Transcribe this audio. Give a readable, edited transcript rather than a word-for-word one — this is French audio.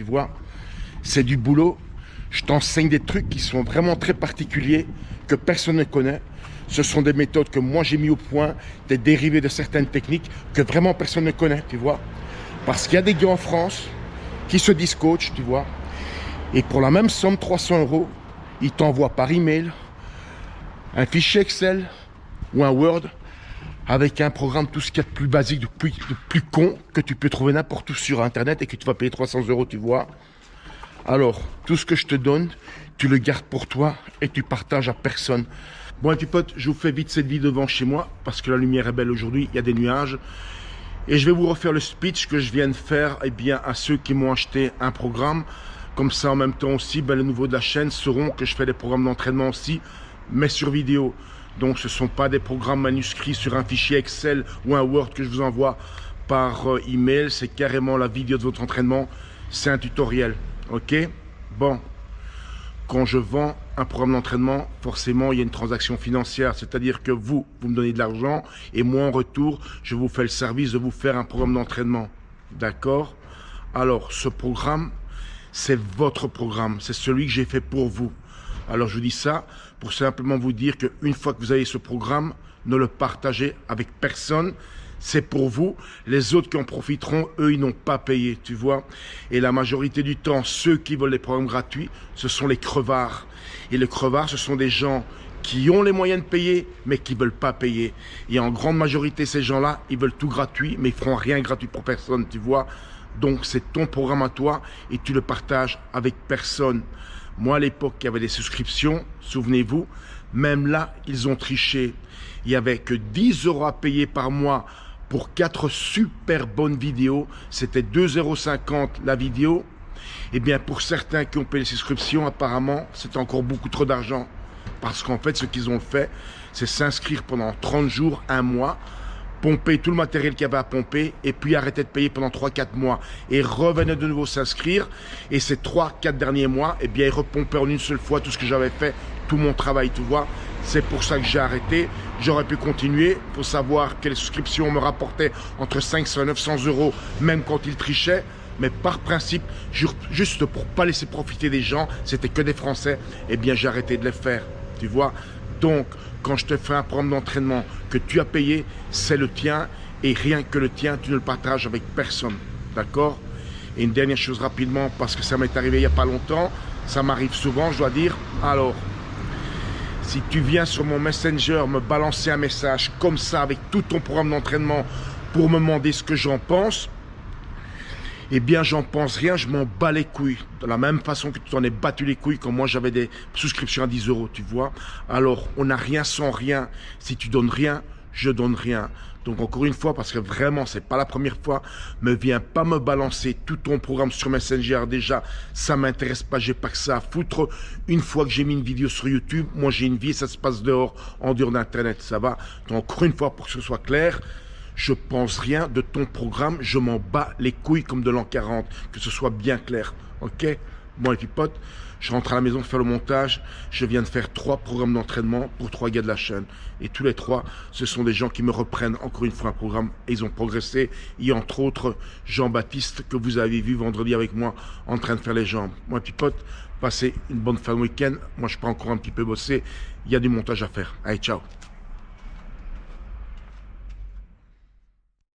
tu vois. C'est du boulot. Je t'enseigne des trucs qui sont vraiment très particuliers, que personne ne connaît. Ce sont des méthodes que moi j'ai mis au point, des dérivés de certaines techniques que vraiment personne ne connaît, tu vois. Parce qu'il y a des gars en France qui se disent coach, tu vois. Et pour la même somme, 300 €, ils t'envoient par email un fichier Excel ou un Word avec un programme, tout ce qu'il y a de plus basique, de plus con que tu peux trouver n'importe où sur Internet et que tu vas payer 300 €, tu vois. Alors, tout ce que je te donne, tu le gardes pour toi et tu partages à personne. Bon, et puis potes, je vous fais vite cette vidéo devant chez moi parce que la lumière est belle aujourd'hui, il y a des nuages. Et je vais vous refaire le speech que je viens de faire à ceux qui m'ont acheté un programme. Comme ça, en même temps aussi, les nouveaux de la chaîne sauront que je fais des programmes d'entraînement aussi, mais sur vidéo. Donc, ce ne sont pas des programmes manuscrits sur un fichier Excel ou un Word que je vous envoie par email. C'est carrément la vidéo de votre entraînement. C'est un tutoriel. Ok? Bon. Quand je vends un programme d'entraînement, forcément, il y a une transaction financière. C'est-à-dire que vous me donnez de l'argent et moi, en retour, je vous fais le service de vous faire un programme d'entraînement. D'accord? Alors, ce programme, c'est votre programme. C'est celui que j'ai fait pour vous. Alors, je vous dis ça pour simplement vous dire qu'une fois que vous avez ce programme, ne le partagez avec personne. C'est pour vous. Les autres qui en profiteront, eux, ils n'ont pas payé, tu vois. Et la majorité du temps, ceux qui veulent les programmes gratuits, ce sont les crevards. Et les crevards, ce sont des gens qui ont les moyens de payer, mais qui ne veulent pas payer. Et en grande majorité, ces gens-là, ils veulent tout gratuit, mais ils ne feront rien gratuit pour personne, tu vois. Donc, c'est ton programme à toi et tu le partages avec personne. Moi, à l'époque, il y avait des souscriptions, souvenez-vous. Même là, ils ont triché. Il n'y avait que 10 € à payer par mois pour 4 super bonnes vidéos. C'était 2,50 € la vidéo. Eh bien, pour certains qui ont payé les souscriptions, apparemment, c'était encore beaucoup trop d'argent. Parce qu'en fait, ce qu'ils ont fait, c'est s'inscrire pendant 30 jours, un mois, pomper tout le matériel qu'il y avait à pomper et puis arrêter de payer pendant 3-4 mois et revenir de nouveau s'inscrire. Et ces 3-4 derniers mois, eh bien, ils repompaient en une seule fois tout ce que j'avais fait, tout mon travail, tu vois. C'est pour ça que j'ai arrêté. J'aurais pu continuer. Il faut savoir que les souscriptions me rapportaient entre 500 et 900 €, même quand ils trichaient. Mais par principe, juste pour pas laisser profiter des gens, c'était que des Français, eh bien, j'ai arrêté de les faire, tu vois. Donc, quand je te fais un programme d'entraînement que tu as payé, c'est le tien. Et rien que le tien, tu ne le partages avec personne. D'accord? Et une dernière chose rapidement, parce que ça m'est arrivé il n'y a pas longtemps. Ça m'arrive souvent, je dois dire. Alors, si tu viens sur mon Messenger me balancer un message comme ça, avec tout ton programme d'entraînement, pour me demander ce que j'en pense, eh bien, j'en pense rien, je m'en bats les couilles. De la même façon que tu t'en es battu les couilles quand moi j'avais des souscriptions à 10 €, tu vois. Alors, on n'a rien sans rien. Si tu donnes rien, je donne rien. Donc, encore une fois, parce que vraiment, c'est pas la première fois, ne viens pas me balancer tout ton programme sur Messenger. Déjà, ça m'intéresse pas, j'ai pas que ça à foutre. Une fois que j'ai mis une vidéo sur YouTube, moi j'ai une vie, ça se passe dehors, en dehors d'Internet, ça va. Donc, encore une fois, pour que ce soit clair, je pense rien de ton programme, je m'en bats les couilles comme de l'an 40, que ce soit bien clair, ok? Bon, et puis potes, je rentre à la maison faire le montage, je viens de faire 3 programmes d'entraînement pour 3 gars de la chaîne. Et tous les 3, ce sont des gens qui me reprennent encore une fois un programme et ils ont progressé. Et entre autres, Jean-Baptiste, que vous avez vu vendredi avec moi en train de faire les jambes. Bon, et puis potes, passez une bonne fin de week-end. Moi, je peux encore un petit peu bosser, il y a du montage à faire. Allez, ciao!